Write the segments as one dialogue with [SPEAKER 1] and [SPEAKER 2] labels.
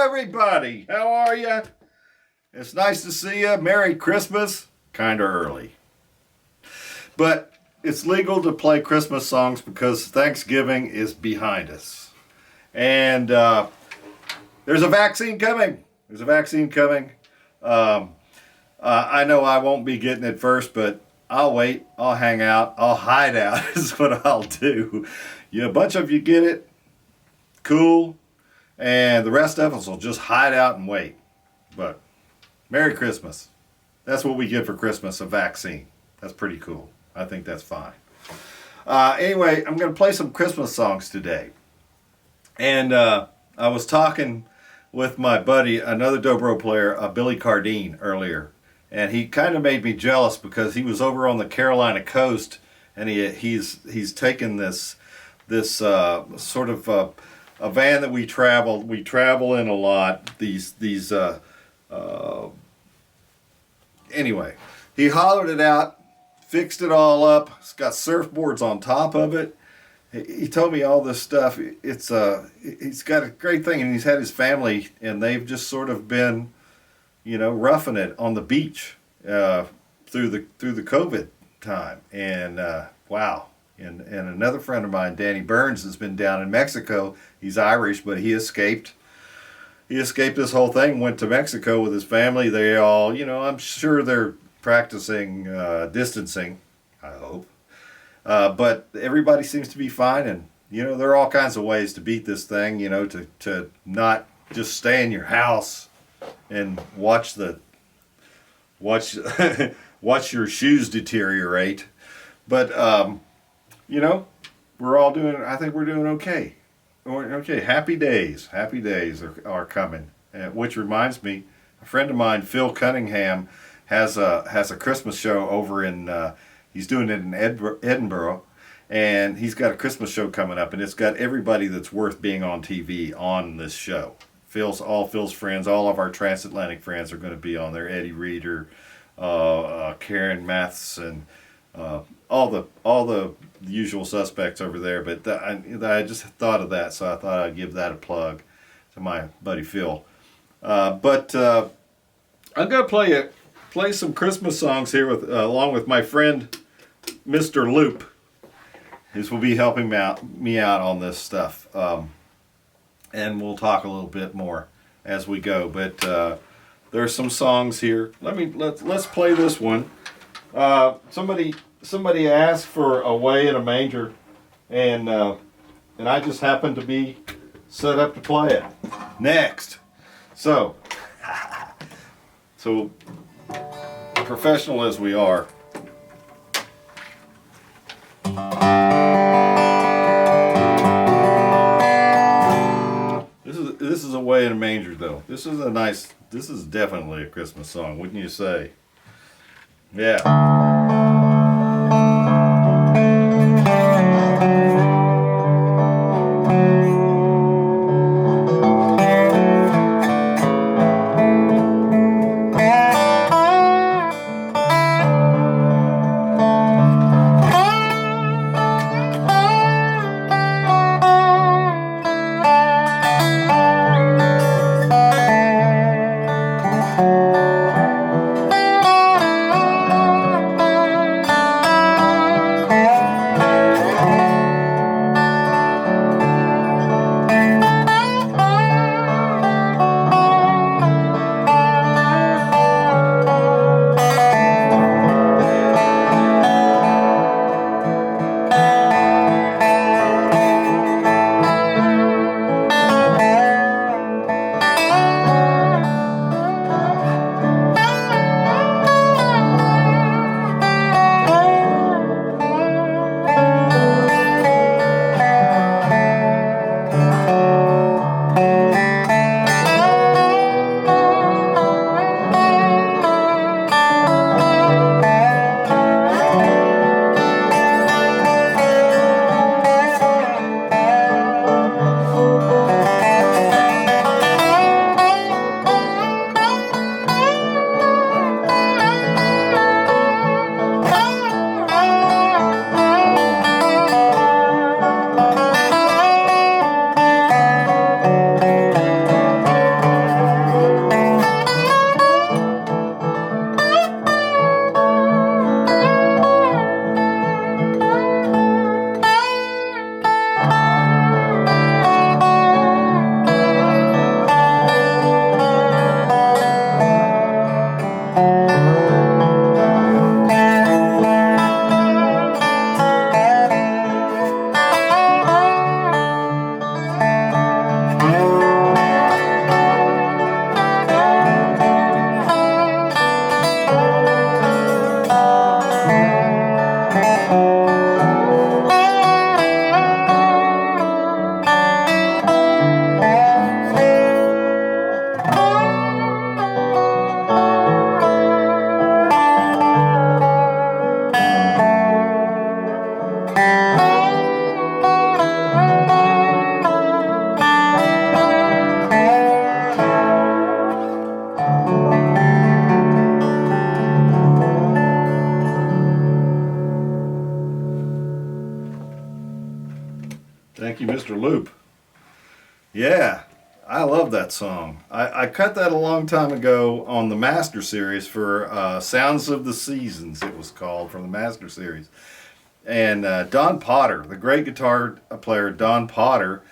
[SPEAKER 1] Everybody, how are you? It's nice to see you. Merry Christmas. Kind of early. But it's legal to play Christmas songs because Thanksgiving is behind us. And there's a vaccine coming. I know I won't be getting it first, but I'll wait. I'll hang out. I'll hide out is what I'll do. A bunch of you get it. Cool. And the rest of us will just hide out and wait. But Merry Christmas. That's what we get for Christmas, a vaccine. That's pretty cool. I think that's fine. Anyway, I'm going to play some Christmas songs today. And I was talking with my buddy, another dobro player, Billy Cardine, earlier. And he kind of made me jealous because he was over on the Carolina coast, and he's taken this sort of a van that we travel in a lot. Anyway, he hollowed it out, fixed it all up. It's got surfboards on top of it. He told me all this stuff. He's got a great thing, and he's had his family, and they've just sort of been, roughing it on the beach through the COVID time. And wow. And another friend of mine, Danny Burns, has been down in Mexico. He's Irish, but he escaped. He escaped this whole thing, went to Mexico with his family. They all, I'm sure they're practicing distancing, I hope. But everybody seems to be fine. And, there are all kinds of ways to beat this thing, to not just stay in your house and watch your shoes deteriorate. But, I think we're doing okay. Okay, happy days are coming. Which reminds me, a friend of mine, Phil Cunningham, has a Christmas show over in, he's doing it in Edinburgh, and he's got a Christmas show coming up, and it's got everybody that's worth being on TV on this show. All Phil's friends, all of our transatlantic friends are going to be on there. Eddie Reeder, Karen Matheson, all the usual suspects over there. But I just thought of that, so I thought I'd give that a plug to my buddy Phil. But I'm going to play play some Christmas songs here with along with my friend Mr. Loop. He will be helping me out on this stuff, and we'll talk a little bit more as we go. But there's some songs here. Let's play this one. Somebody asked for "Away in a Manger," and I just happened to be set up to play it next. So professional as we are. This is "Away in a Manger," though. This is definitely a Christmas song, wouldn't you say? Yeah. Thank you, Mr. Loop. Yeah, I love that song. I cut that a long time ago on the Master Series for Sounds of the Seasons, it was called, from the Master Series. And Don Potter, the great guitar player Don Potter,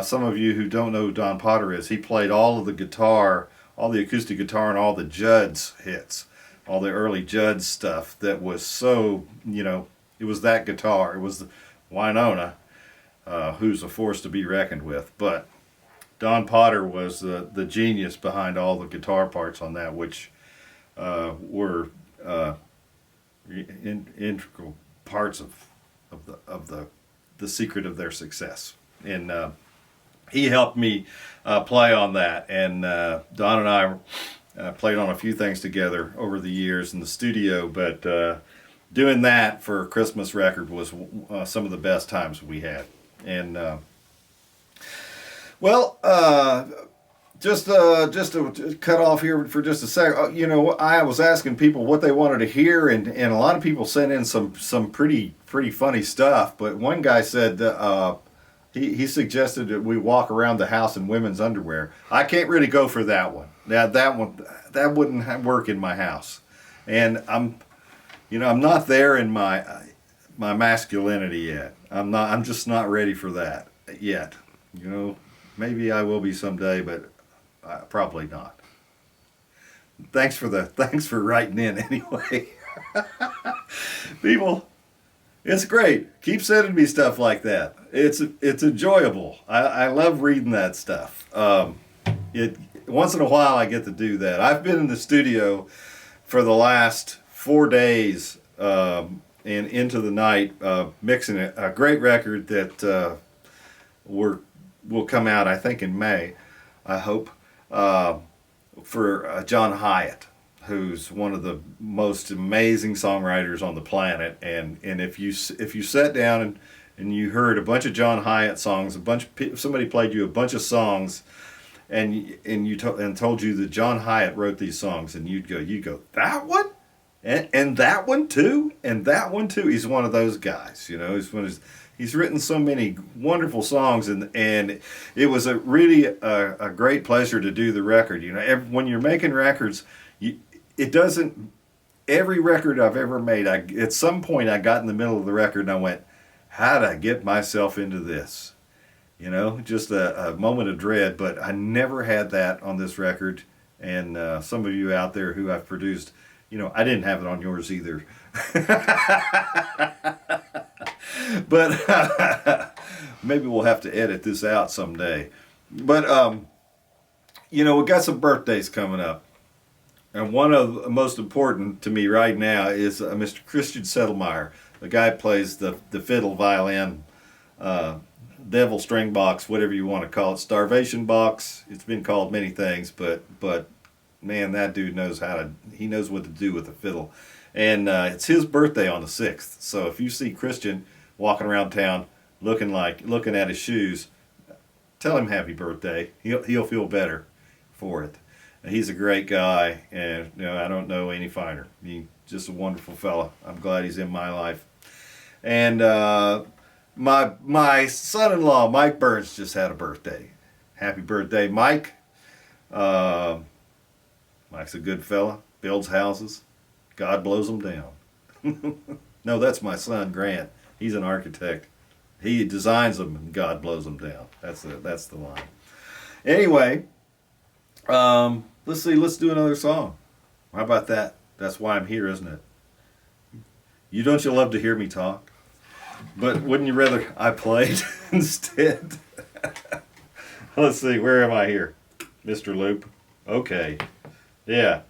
[SPEAKER 1] some of you who don't know who Don Potter is, he played all of the guitar, all the acoustic guitar and all the Judd's hits, all the early Judd stuff that was so, it was that guitar. It was Winona, who's a force to be reckoned with. But Don Potter was the genius behind all the guitar parts on that, which were integral parts of the secret of their success. And he helped me play on that. And Don and I played on a few things together over the years in the studio, but doing that for a Christmas record was some of the best times we had. And just to cut off here for just a second, I was asking people what they wanted to hear, and a lot of people sent in some pretty funny stuff. But one guy said he suggested that we walk around the house in women's underwear. I can't really go for that one. Now that wouldn't work in my house. and I'm not there in my masculinity yet. I'm just not ready for that yet. Maybe I will be someday, but probably not. Thanks for writing in anyway. People, it's great. Keep sending me stuff like that. It's enjoyable. I love reading that stuff. It once in a while I get to do that. I've been in the studio for the last 4 days and into the night mixing a great record that will come out, I think, in May. I hope for John Hyatt, who's one of the most amazing songwriters on the planet. And if you sat down and you heard a bunch of John Hyatt songs, somebody played you a bunch of songs, and told you that John Hyatt wrote these songs, and you'd go that one, and that one too, and that one too. He's one of those guys, he's written so many wonderful songs, and it was really a great pleasure to do the record. When you're making records, it doesn't. Every record I've ever made, at some point I got in the middle of the record and I went, how did I get myself into this? Just a moment of dread, but I never had that on this record. And some of you out there who I've produced, I didn't have it on yours either. But maybe we'll have to edit this out someday. But, we got some birthdays coming up. And one of the most important to me right now is Mr. Christian Settlemeyer. The guy plays the fiddle, violin, devil string box, whatever you want to call it, starvation box. It's been called many things, but man, that dude knows he knows what to do with the fiddle. And it's his birthday on the 6th. So if you see Christian walking around town looking at his shoes, tell him happy birthday. He'll feel better for it. And he's a great guy, and I don't know any finer. He's just a wonderful fella. I'm glad he's in my life. And my son-in-law, Mike Burns, just had a birthday. Happy birthday, Mike. Mike's a good fella, builds houses. God blows them down. No, that's my son, Grant. He's an architect. He designs them, and God blows them down. That's the line. Anyway, let's see. Let's do another song. How about that? That's why I'm here, isn't it? You love to hear me talk? But wouldn't you rather I played instead? Let's see, where am I here? Mr. Loop. Okay. Yeah.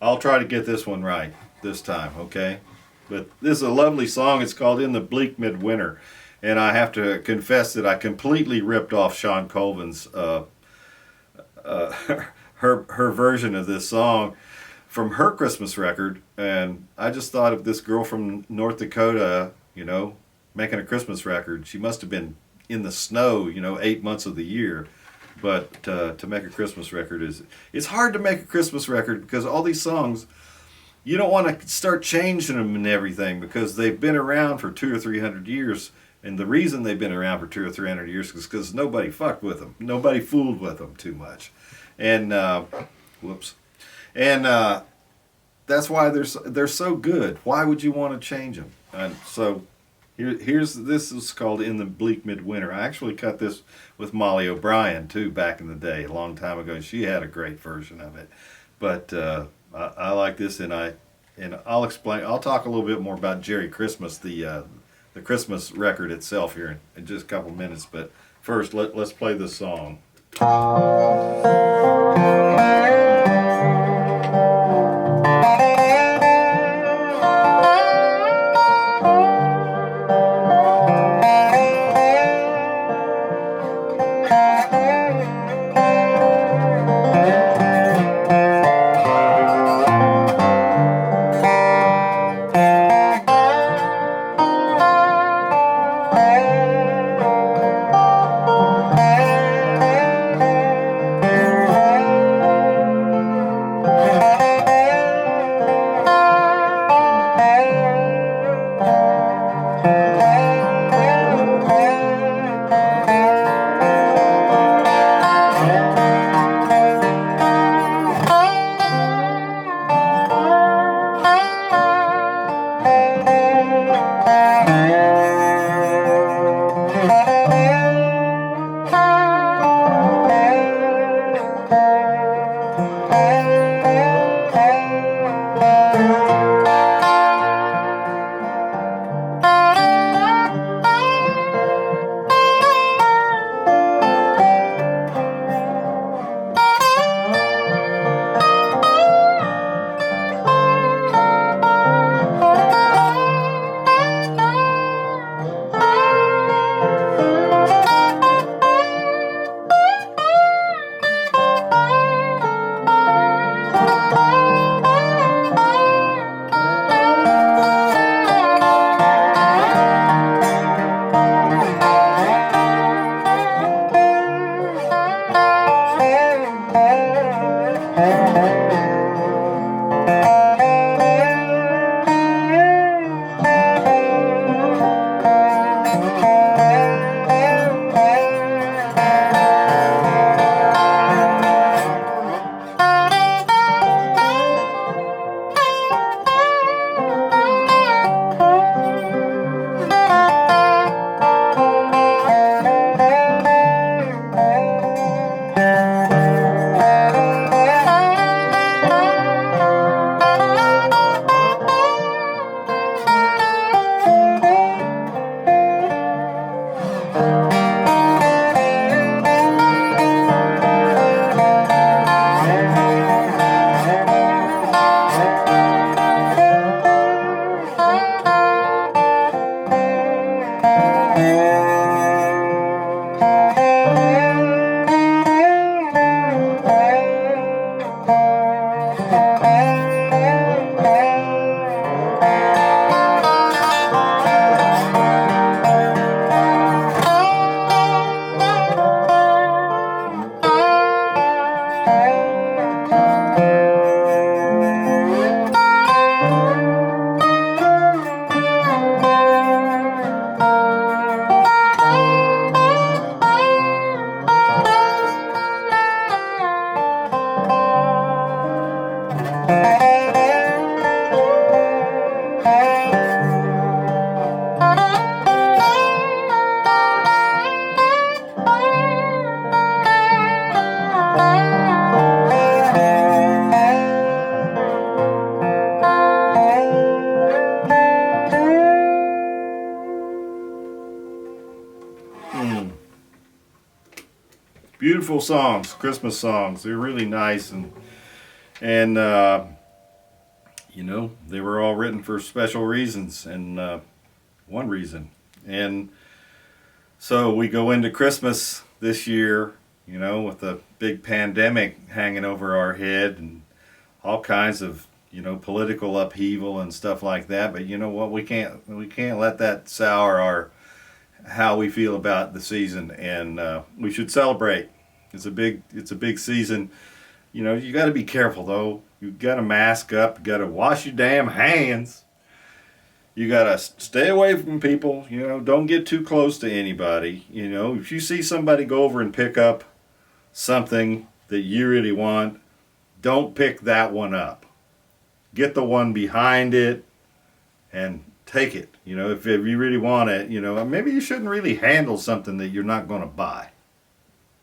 [SPEAKER 1] I'll try to get this one right this time, okay? But this is a lovely song. It's called In the Bleak Midwinter. And I have to confess that I completely ripped off Sean Colvin's her version of this song from her Christmas record. And I just thought of this girl from North Dakota, making a Christmas record. She must have been in the snow, 8 months of the year. But to make a Christmas record it's hard to make a Christmas record because all these songs, you don't want to start changing them and everything because they've been around for 200 or 300 years. And the reason they've been around for 200 or 300 years is because nobody fucked with them. Nobody fooled with them too much. And, whoops. And that's why they're so good. Why would you want to change them? And so this is called In the Bleak Midwinter. I actually cut this with Molly O'Brien too back in the day, a long time ago. She had a great version of it. But I like this, and I'll explain. I'll talk a little bit more about Jerry Christmas, the Christmas record itself here in just a couple minutes. But first, let's play this song. beautiful songs, Christmas songs. They're really nice, and you know, they were all written for special reasons, and one reason. And so we go into Christmas this year, you know, with a big pandemic hanging over our head and all kinds of, you know, political upheaval and stuff like that. But you know what? We can't let that sour our how we feel about the season, and we should celebrate. It's a big season. You know, you got to be careful though. You got to mask up. You got to wash your damn hands. You got to stay away from people. You know, don't get too close to anybody. You know, if you see somebody go over and pick up something that you really want, don't pick that one up. Get the one behind it and take it. You know, if you really want it, you know, maybe you shouldn't really handle something that you're not going to buy.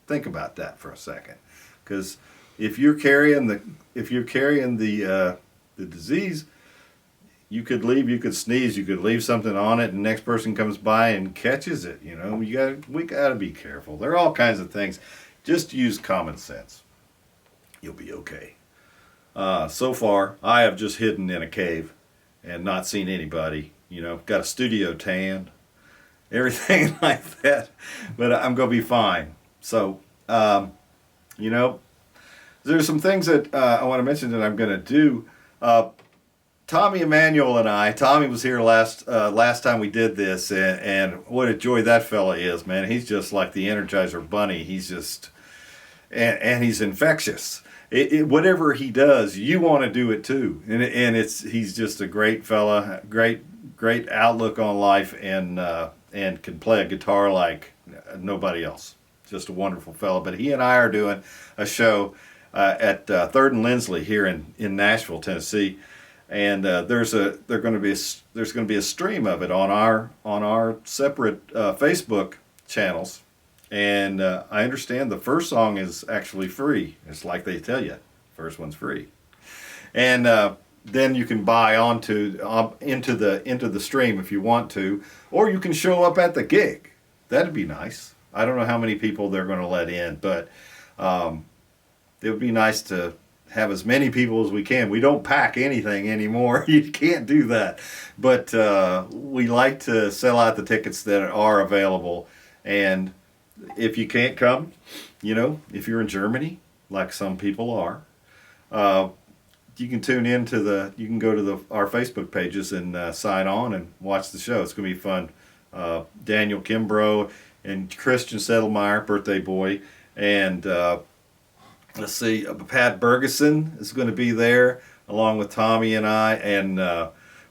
[SPEAKER 1] Think about that for a second, because if you're carrying the disease, you could sneeze, you could leave something on it, and the next person comes by and catches it. You know, we gotta be careful. There are all kinds of things. Just use common sense. You'll be okay. So far, I have just hidden in a cave and not seen anybody. You know, got a studio tan, everything like that. But I'm going to be fine. So, you know, there's some things that I want to mention that I'm going to do. Tommy Emmanuel and Tommy was here last time we did this, and what a joy that fella is, man. He's just like the Energizer Bunny. He's just, and he's infectious. Whatever he does, you want to do it too, and he's just a great fella, great outlook on life, and can play a guitar like nobody else. Just a wonderful fella. But he and I are doing a show at Third and Lindsley here in Nashville, Tennessee, and there's going to be a stream of it on our separate Facebook channels. And I understand the first song is actually free. It's like they tell you, first one's free, and then you can buy into the stream if you want to, or you can show up at the gig. That'd be nice. I don't know how many people they're going to let in, but it would be nice to have as many people as we can. We don't pack anything anymore. You can't do that, but we like to sell out the tickets that are available. And if you can't come, you know, if you're in Germany, like some people are, you can you can go to our Facebook pages and sign on and watch the show. It's going to be fun. Daniel Kimbrough and Christian Settlemeyer, birthday boy, and let's see, Pat Bergeson is going to be there along with Tommy and I, and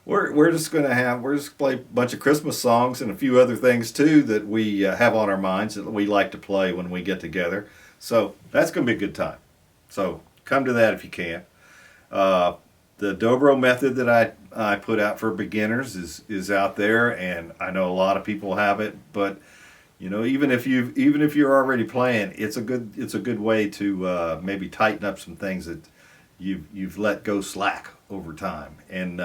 [SPEAKER 1] we're just going to play a bunch of Christmas songs and a few other things too that we have on our minds that we like to play when we get together. So that's going to be a good time. So come to that if you can. The Dobro method that I put out for beginners is out there, and I know a lot of people have it. But you know, even if you're already playing, it's a good way to maybe tighten up some things that you've let go slack over time. And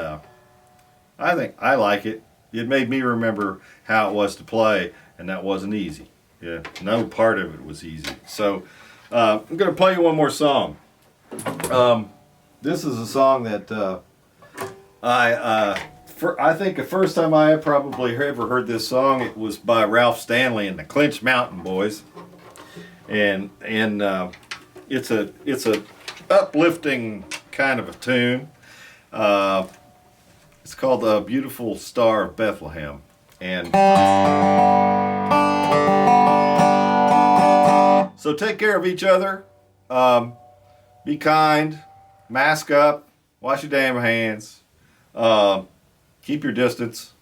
[SPEAKER 1] I think I like it. It made me remember how it was to play, and that wasn't easy. Yeah, no part of it was easy. So I'm going to play you one more song. This is a song that I think the first time I probably ever heard this song, it was by Ralph Stanley and the Clinch Mountain Boys, and it's a uplifting kind of a tune. It's called "The Beautiful Star of Bethlehem," and so take care of each other. Be kind. Mask up. Wash your damn hands. Keep your distance.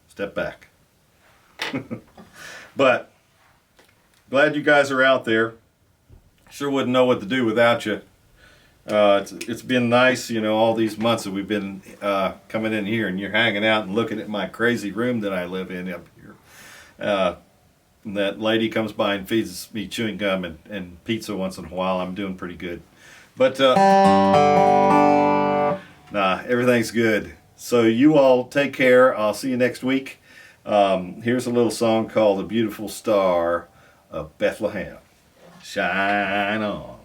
[SPEAKER 1] Step back. But glad you guys are out there. Sure wouldn't know what to do without you. It's been nice, you know, all these months that we've been coming in here and you're hanging out and looking at my crazy room that I live in up here. And that lady comes by and feeds me chewing gum and pizza once in a while. I'm doing pretty good. But everything's good. So you all take care. I'll see you next week. Here's a little song called "The Beautiful Star of Bethlehem. Shine on.